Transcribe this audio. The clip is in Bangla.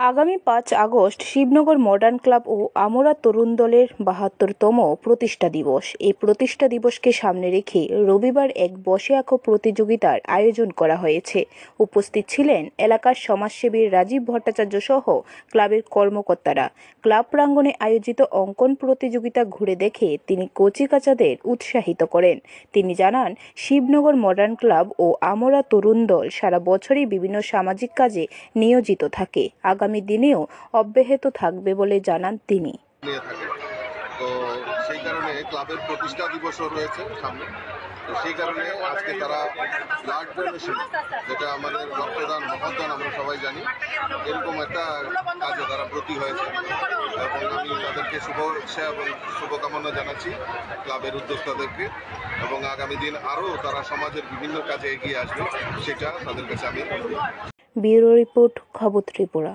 আগামী ৫ আগস্ট শিবনগর মডার্ন ক্লাব ও আমরা তরুণ দলের ৭২তম প্রতিষ্ঠা দিবস। এই প্রতিষ্ঠা দিবসকে সামনে রেখে রবিবার এক বসে আঁকো প্রতিযোগিতার আয়োজন করা হয়েছে। উপস্থিত ছিলেন এলাকার সমাজসেবী রাজীব ভট্টাচার্য সহ ক্লাবের কর্মকর্তারা। ক্লাব প্রাঙ্গণে আয়োজিত অঙ্কন প্রতিযোগিতা ঘুরে দেখে তিনি কচিকাঁচাদের উৎসাহিত করেন। তিনি জানান, শিবনগর মডার্ন ক্লাব ও আমরা তরুণ দল সারা বছরই বিভিন্ন সামাজিক কাজে নিয়োজিত থাকে। আগামী দিনেও অব্যাহত থাকবে বলে জানান তিনি। তো সেই কারণে ক্লাবের প্রতিষ্ঠা দিবসও রয়েছে সামনে। তো সেই কারণে আজকে তারা ব্লাড ডোনেশন, যেটা আমাদের রক্তদান মহাদান আমরা সবাই জানি, এরকম একটা কাজে তারা ব্রতী হয়েছে এবং আমি তাদেরকে শুভেচ্ছা এবং শুভকামনা জানাচ্ছি ক্লাবের উদ্যোক্তাদেরকে, এবং আগামী দিন আরও তারা সমাজের বিভিন্ন কাজে এগিয়ে আসবে সেটা তাদের কাছে আমি। ব্যুরো রিপোর্ট, খবর ত্রিপুরা।